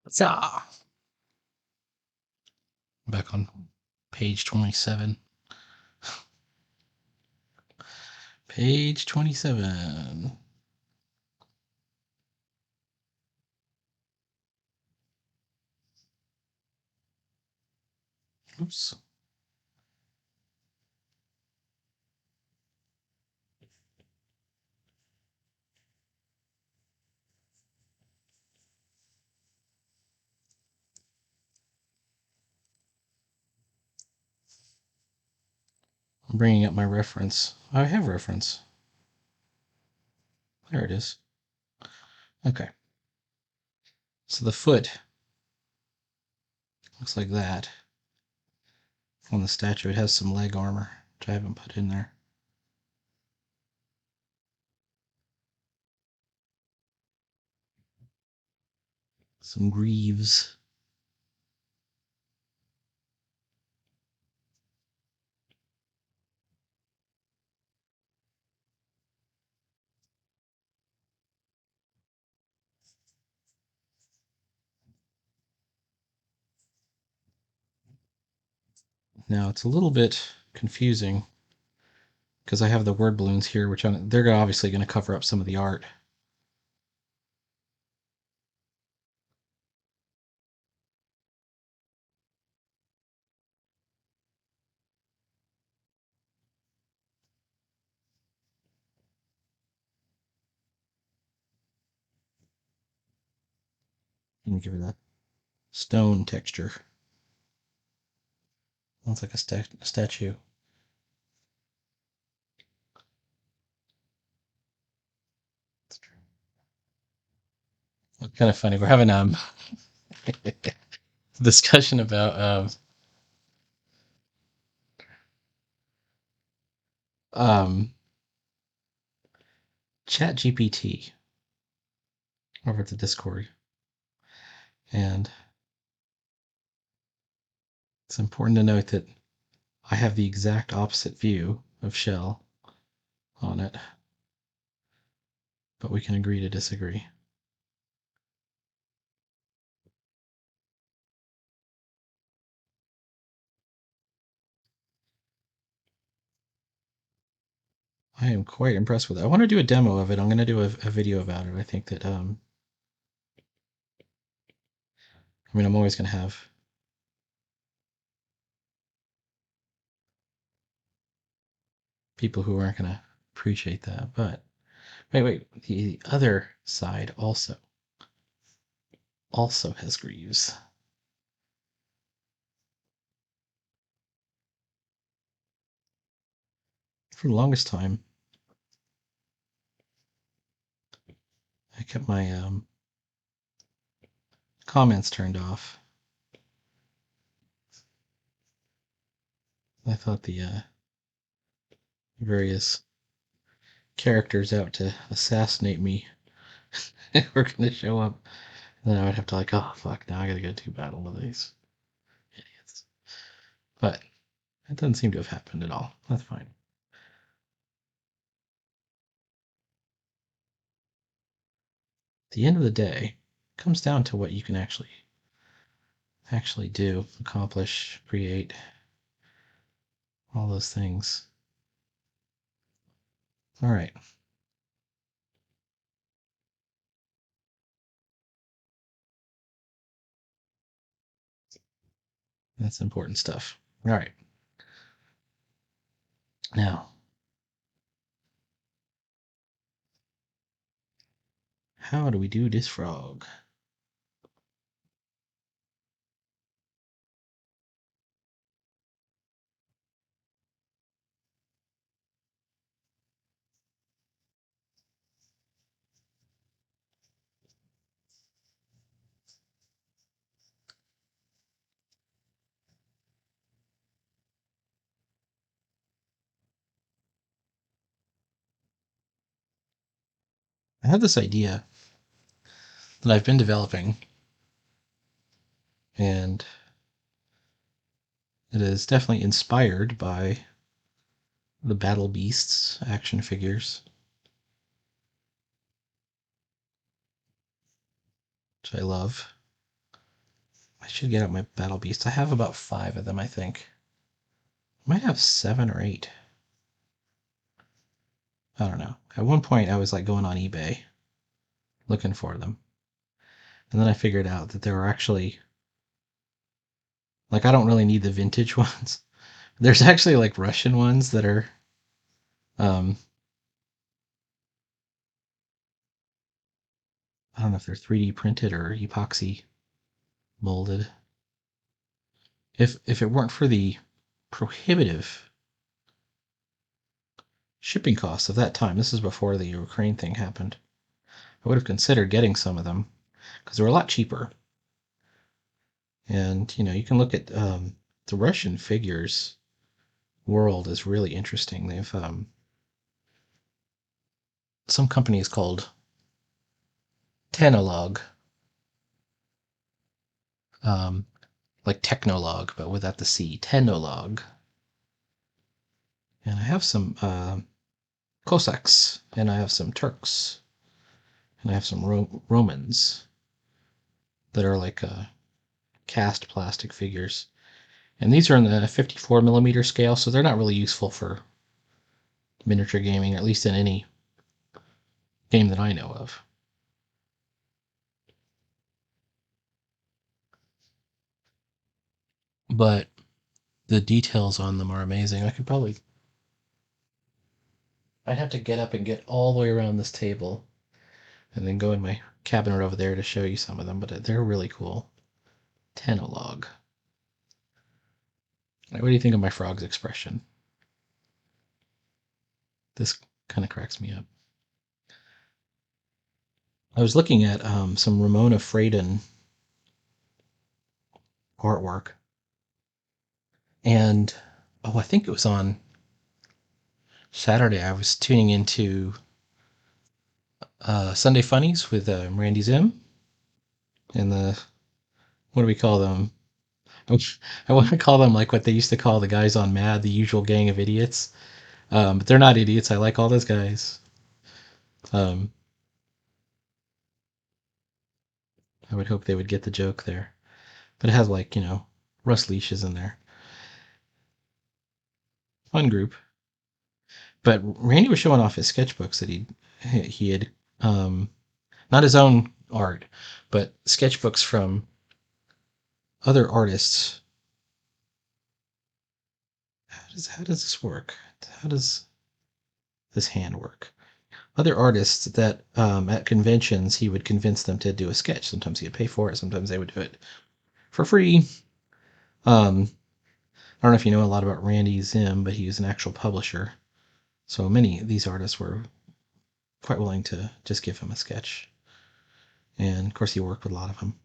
So, back on page 27. Page 27. Oops. I'm bringing up my reference. I have reference. There it is. Okay. So the foot looks like that. On the statue, it has some leg armor, which I haven't put in there. Some greaves. Now it's a little bit confusing because I have the word balloons here, which they're obviously going to cover up some of the art. Let me give it a stone texture. Looks like a statue. It's kind of funny. We're having discussion about Chat GPT over at the Discord, and it's important to note that I have the exact opposite view of Shell on it, but we can agree to disagree. I am quite impressed with it. I want to do a demo of it. I'm going to do a video about it. I think that, I mean, I'm always going to have people who aren't going to appreciate that, but wait, the other side also has greaves. For the longest time, I kept my comments turned off. I thought the various characters out to assassinate me were going to show up. And then I would have to like, oh fuck, now I gotta go do battle with these idiots. But it doesn't seem to have happened at all. That's fine. At the end of the day, it comes down to what you can actually do, accomplish, create, all those things. All right. That's important stuff. All right. Now, how do we do this frog? I have this idea that I've been developing, and it is definitely inspired by the Battle Beasts action figures, which I love. I should get out my battle beasts. I have about 5 of them, I think. I might have 7 or 8. I don't know. At one point, I was like going on eBay looking for them. And then I figured out that there were actually, like, I don't really need the vintage ones. There's actually like Russian ones that are, um, I don't know if they're 3D printed or epoxy molded. If it weren't for the prohibitive shipping costs of that time, this is before the Ukraine thing happened, I would have considered getting some of them because they're a lot cheaper. And you can look at the Russian figures world is really interesting. They've some company is called Tenolog, um, like Technolog, but without the C. Tenolog. And I have some Cossacks, and I have some Turks, and I have some Romans that are like cast plastic figures. And these are in the 54 millimeter scale, so they're not really useful for miniature gaming, or at least in any game that I know of. But the details on them are amazing. I'd have to get up and get all the way around this table and then go in my cabinet over there to show you some of them, but they're really cool. Tenolog. What do you think of my frog's expression? This kind of cracks me up. I was looking at some Ramona Fradon artwork, and I think it was on Saturday. I was tuning into Sunday Funnies with Randy Zim and the, what do we call them? I want to call them like what they used to call the guys on Mad, the usual gang of idiots. But they're not idiots. I like all those guys. Um, I would hope they would get the joke there. But it has like, Russ Leash is in there. Fun group. But Randy was showing off his sketchbooks that he had, not his own art, but sketchbooks from other artists. How does this work? How does this hand work? Other artists that at conventions he would convince them to do a sketch. Sometimes he'd pay for it. Sometimes they would do it for free. I don't know if you know a lot about Randy Zim, but he was an actual publisher. So many of these artists were quite willing to just give him a sketch. And of course, he worked with a lot of them.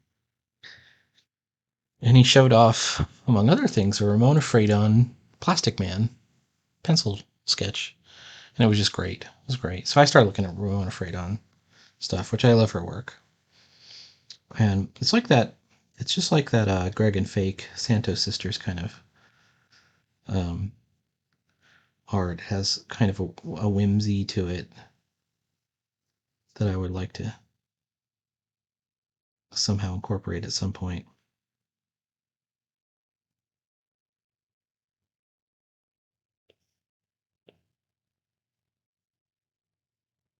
And he showed off, among other things, a Ramona Fradon Plastic Man pencil sketch. And it was just great. It was great. So I started looking at Ramona Fradon stuff, which I love her work. And it's like that. It's just like that Greg and Fake Santos Sisters kind of um, art. It has kind of a whimsy to it that I would like to somehow incorporate at some point.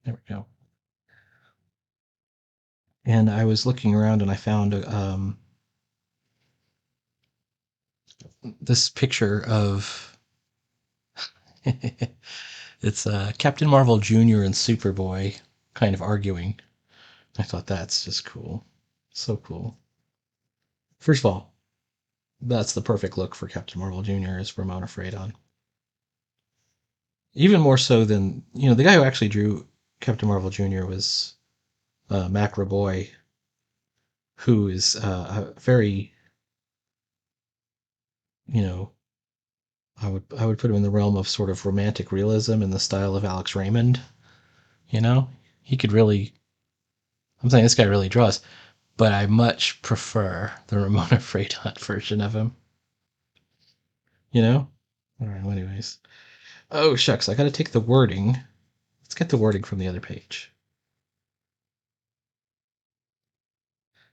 There we go. And I was looking around and I found this picture of it's Captain Marvel Jr. and Superboy kind of arguing. I thought that's just cool. So cool. First of all, that's the perfect look for Captain Marvel Jr. is Ramona Fradon. Even more so than, the guy who actually drew Captain Marvel Jr. was Mac Raboy, who is a very, you know, I would put him in the realm of sort of romantic realism in the style of Alex Raymond. You know, he could really. I'm saying this guy really draws, but I much prefer the Ramona Fradon version of him. You know. All right. Well, anyways. Oh shucks, I got to take the wording. Let's get the wording from the other page.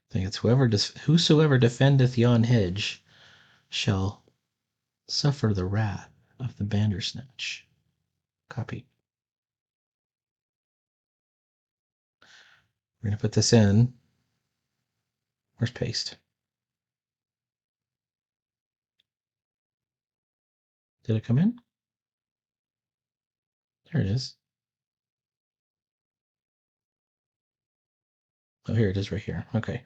I think it's whosoever defendeth yon hedge shall suffer the wrath of the Bandersnatch. Copy. We're going to put this in. Where's paste? Did it come in? There it is. Oh, here it is right here. Okay.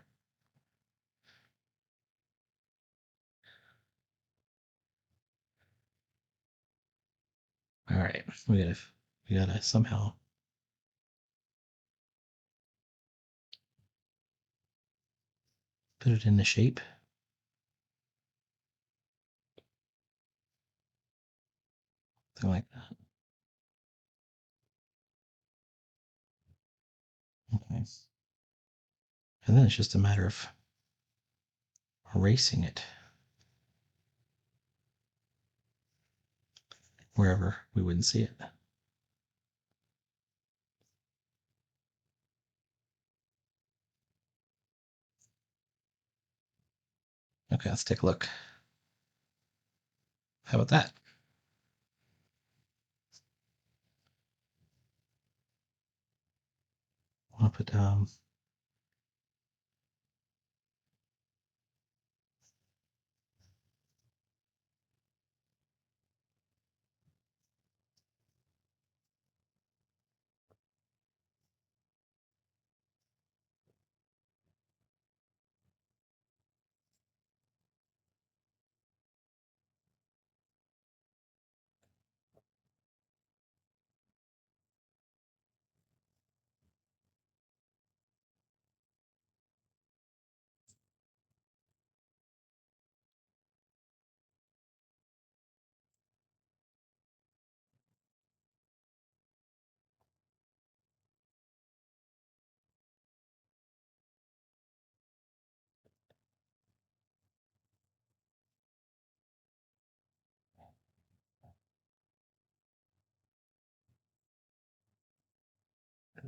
All right. We gotta somehow put it in the shape. Something like that. Okay. And then it's just a matter of erasing it wherever we wouldn't see it. Okay, let's take a look. How about that? I'll put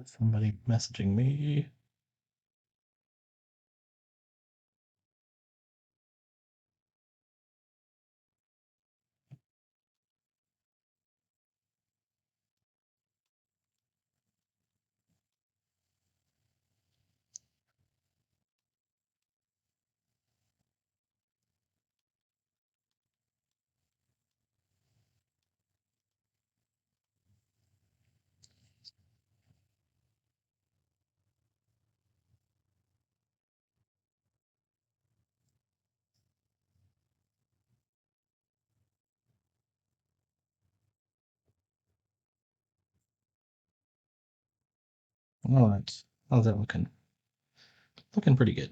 somebody messaging me. All right. How's that looking? Looking pretty good.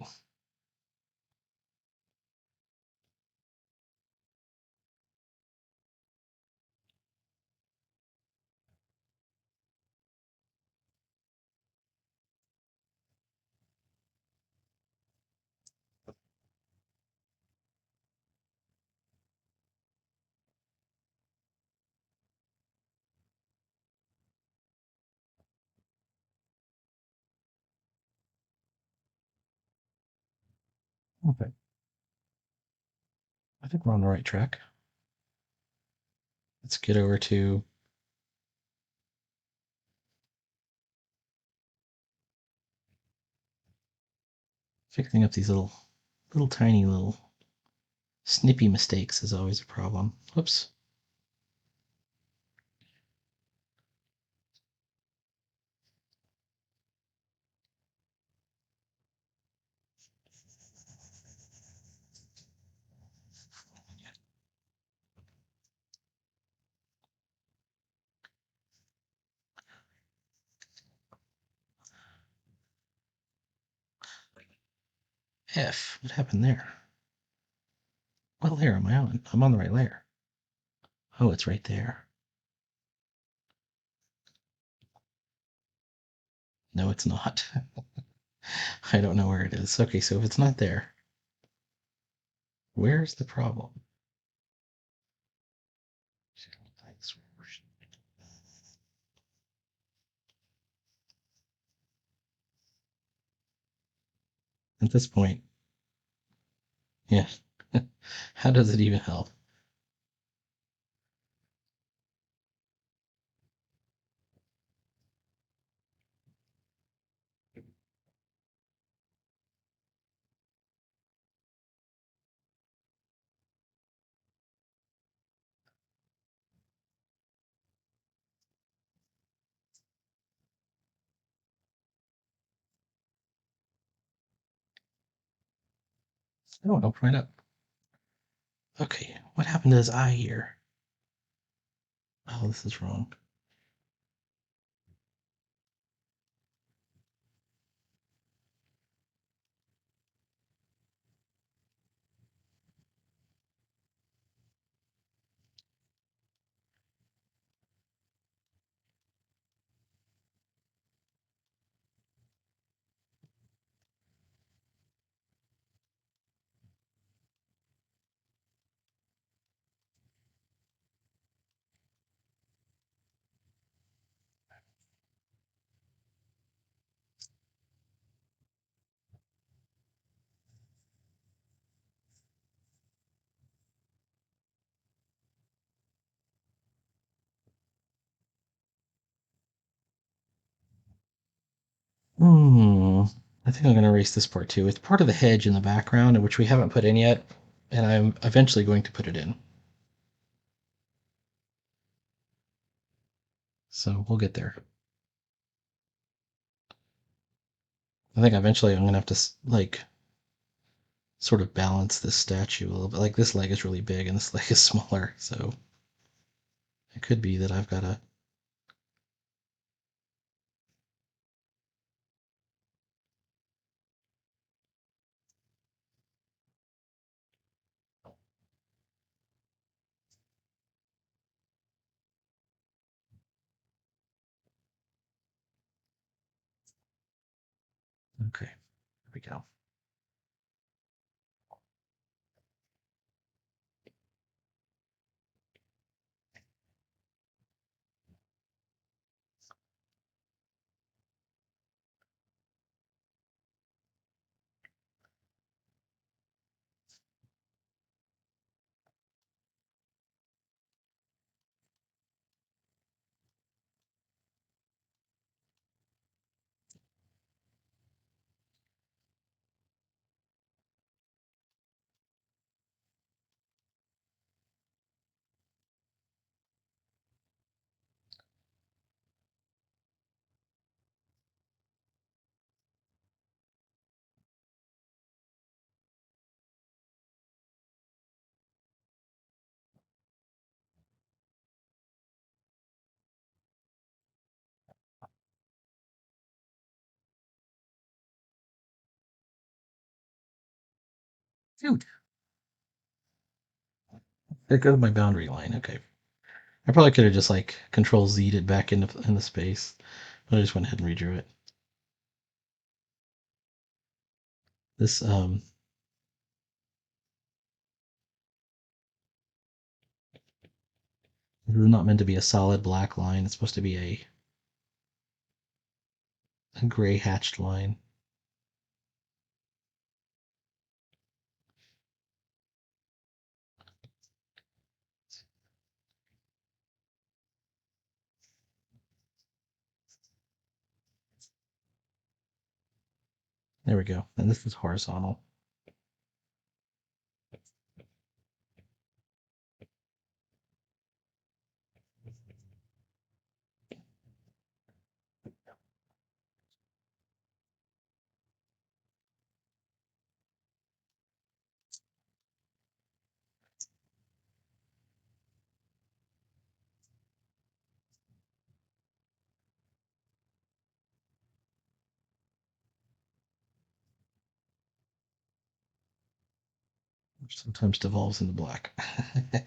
Okay. I think we're on the right track. Let's get over to fixing up these little tiny little snippy mistakes is always a problem. Whoops. F. What happened there? What layer am I on? I'm on the right layer. Oh, it's right there. No, it's not. I don't know where it is. Okay, so if it's not there, where's the problem? At this point, yeah. How does it even help? Oh, open right up. Okay, what happened to his eye here? Oh, this is wrong. Hmm. I think I'm going to erase this part too. It's part of the hedge in the background, which we haven't put in yet, and I'm eventually going to put it in. So we'll get there. I think eventually I'm going to have to, like, sort of balance this statue a little bit. Like, this leg is really big and this leg is smaller, so it could be that I've got to. Okay, there we go. Dude, there goes my boundary line. Okay. I probably could have just, like, Control Z'd it back in the space, but I just went ahead and redrew it. This this is not meant to be a solid black line. It's supposed to be a gray hatched line. There we go. And this is horizontal. Which sometimes devolves into black.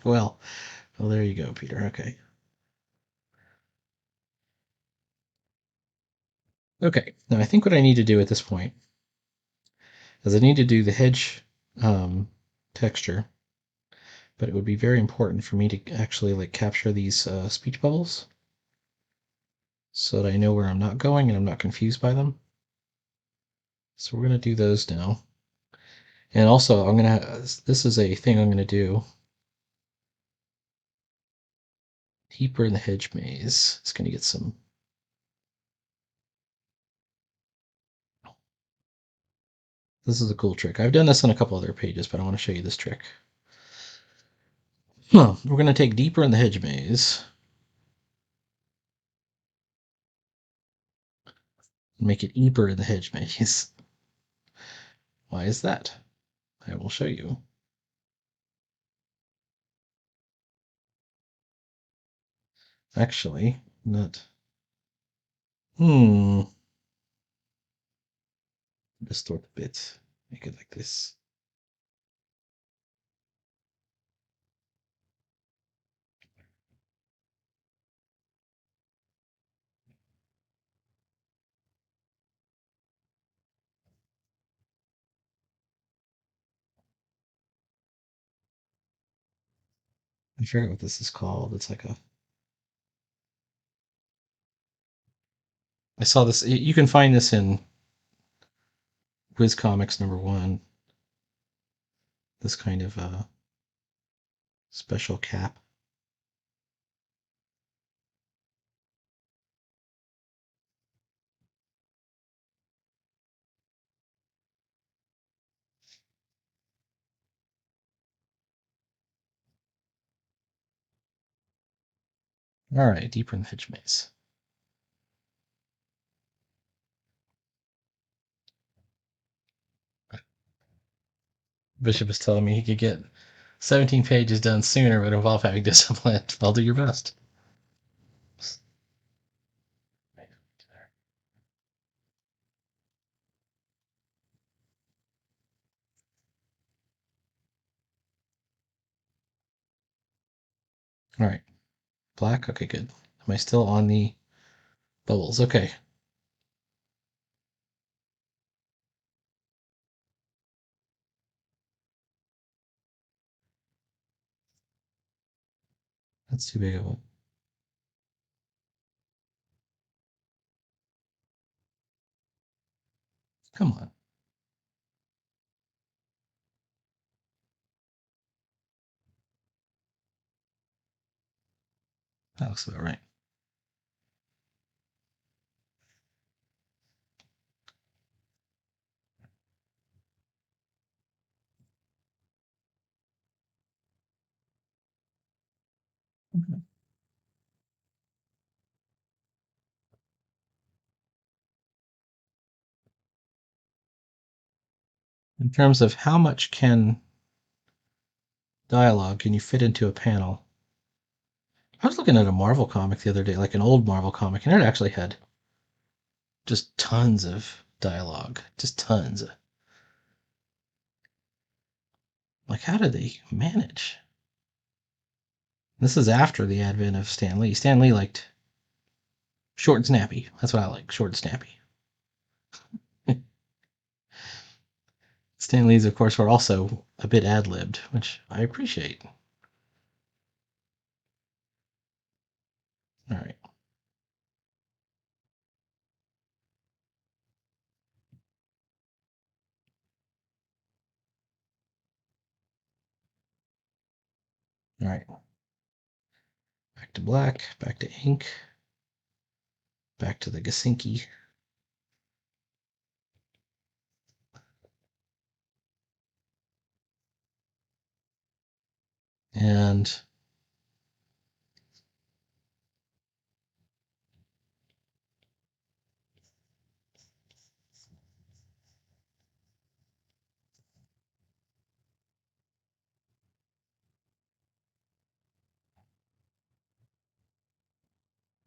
Well, there you go, Peter. Okay. Okay. Now I think what I need to do at this point is I need to do the hedge texture, but it would be very important for me to actually, like, capture these speech bubbles so that I know where I'm not going and I'm not confused by them. So we're going to do those now. And also, this is a thing I'm gonna do. Deeper in the hedge maze. It's gonna get some. This is a cool trick. I've done this on a couple other pages, but I want to show you this trick. We're gonna take deeper in the hedge maze. Make it deeper in the hedge maze. Why is that? I will show you. Actually, not. Distort a bit. Make it like this. I forget what this is called. It's like a. I saw this. You can find this in Wiz Comics #1. This kind of special cap. All right, deeper in the hedge maze. Bishop is telling me he could get 17 pages done sooner, but involve having discipline. I'll do your best. All right, black. Okay, good. Am I still on the bubbles? Okay. That's too big of a. Come on. That looks about right. Okay. In terms of how much dialogue can you fit into a panel? I was looking at a Marvel comic the other day, like an old Marvel comic, and it actually had just tons of dialogue. Just tons. Like, how did they manage? This is after the advent of Stan Lee. Stan Lee liked short and snappy. That's what I like, short and snappy. Stan Lee's, of course, were also a bit ad-libbed, which I appreciate. All right. All right. Back to black, back to ink, back to the Gasinki. And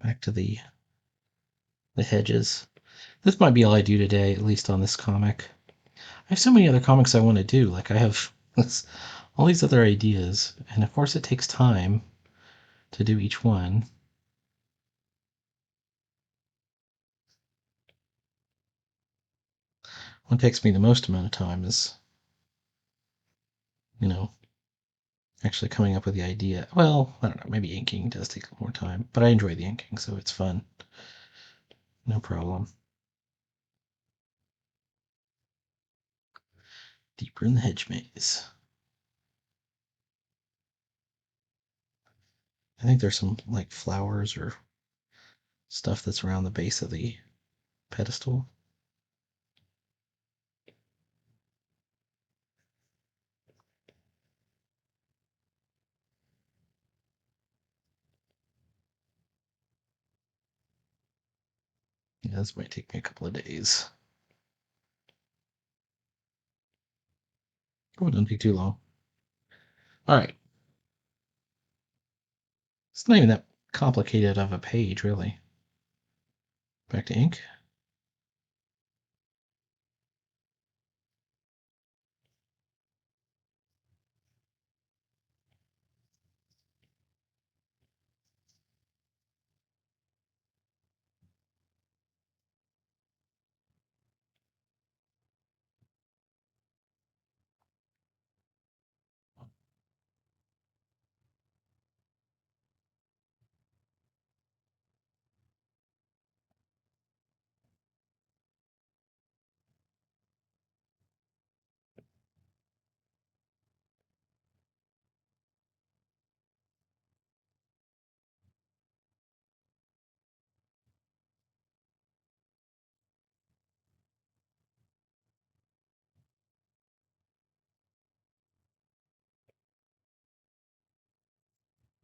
back to the hedges. This might be all I do today, at least on this comic. I have so many other comics I want to do. Like, I have all these other ideas, and of course it takes time to do each one. What takes me the most amount of time is, you know, actually coming up with the idea. Well, I don't know, maybe inking does take more time, but I enjoy the inking, so it's fun. No problem. Deeper in the hedge maze. I think there's some like flowers or stuff that's around the base of the pedestal. Yeah, this might take me a couple of days. Oh, it doesn't take too long. All right. It's not even that complicated of a page, really. Back to ink.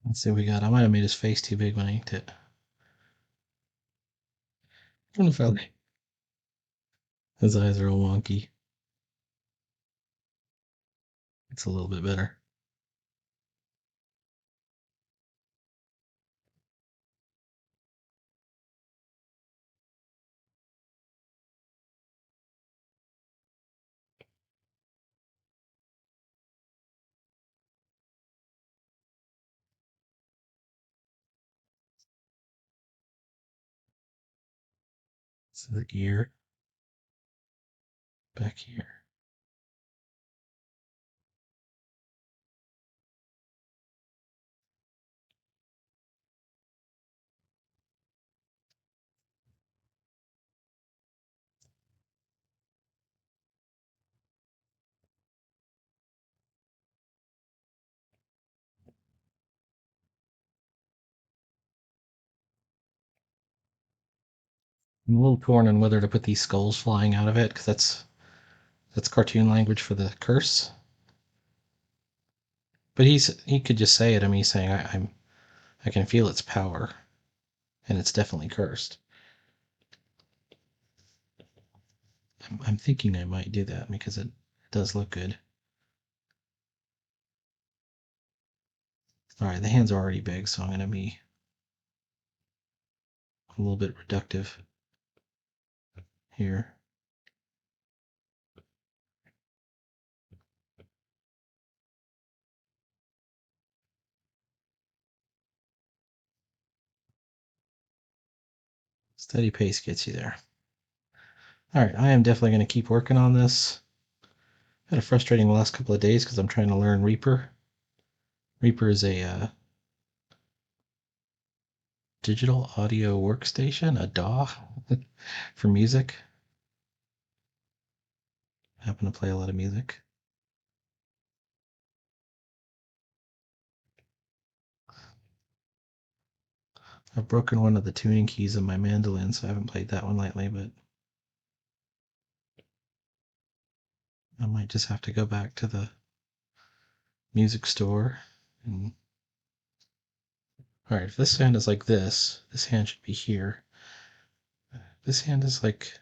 Let's see what we got. I might have made his face too big when I inked it. I don't know if I like. His eyes are all wonky. It's a little bit better. So the ear back here. I'm a little torn on whether to put these skulls flying out of it because that's cartoon language for the curse. But he could just say it. I mean, he's saying I can feel its power, and it's definitely cursed. I'm thinking I might do that because it does look good. All right, the hands are already big, so I'm going to be a little bit reductive here. Steady pace gets you there. All right, I am definitely going to keep working on this. Had a frustrating last couple of days because I'm trying to learn Reaper. Reaper is a digital audio workstation, a DAW for music. I happen to play a lot of music. I've broken one of the tuning keys of my mandolin, so I haven't played that one lately, but I might just have to go back to the music store. And... All right, if this hand is like this hand should be here. This hand is like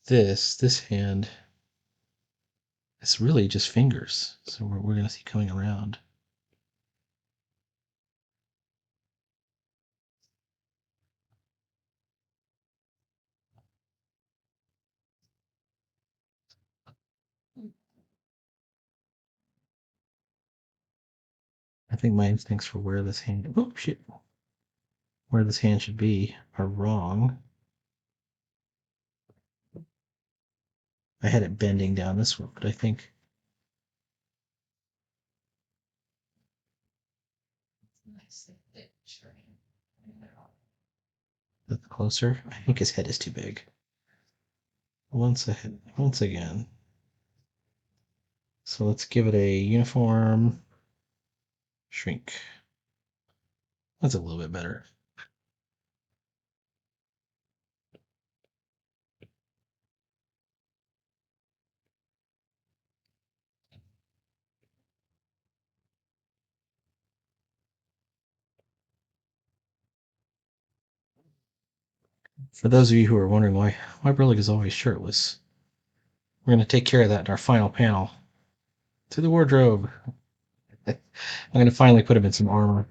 this hand is really just fingers. So we're going to see coming around. I think my instincts for where this hand, oh shit, where this hand should be are wrong. I had it bending down this way, but I think that's closer. I think his head is too big. Once again. So let's give it a uniform shrink. That's a little bit better. For those of you who are wondering why Brillig is always shirtless, we're going to take care of that in our final panel. To the wardrobe. I'm going to finally put him in some armor.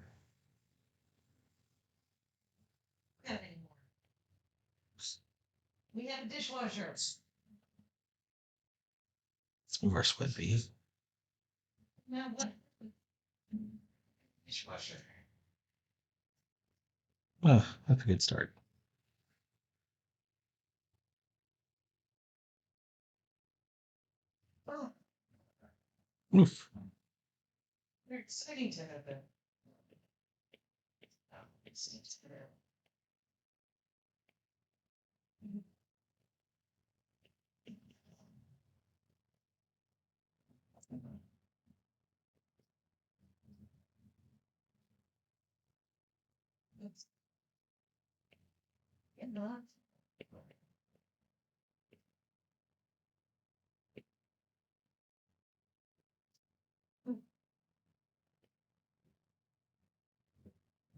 We have a dishwasher. Let's move our sweat bee. Now what? Dishwasher. Oh, that's a good start. Oh. Oof. Very exciting to have that.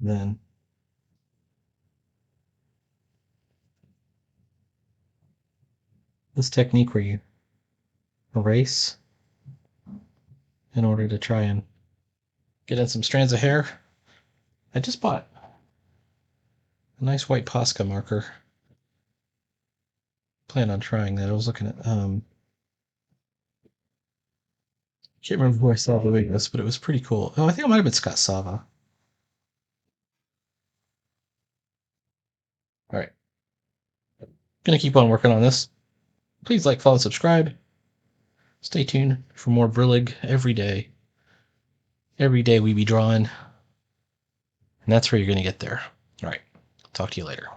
Then this technique where you erase in order to try and get in some strands of hair. I just bought a nice white Posca marker. Plan on trying that. I was looking at can't remember who I saw doing this, but it was pretty cool. Oh, I think it might have been Scott Sava. All right. Gonna keep on working on this. Please like, follow, subscribe. Stay tuned for more Brillig every day. Every day we be drawing. And that's where you're gonna get there. All right. Talk to you later.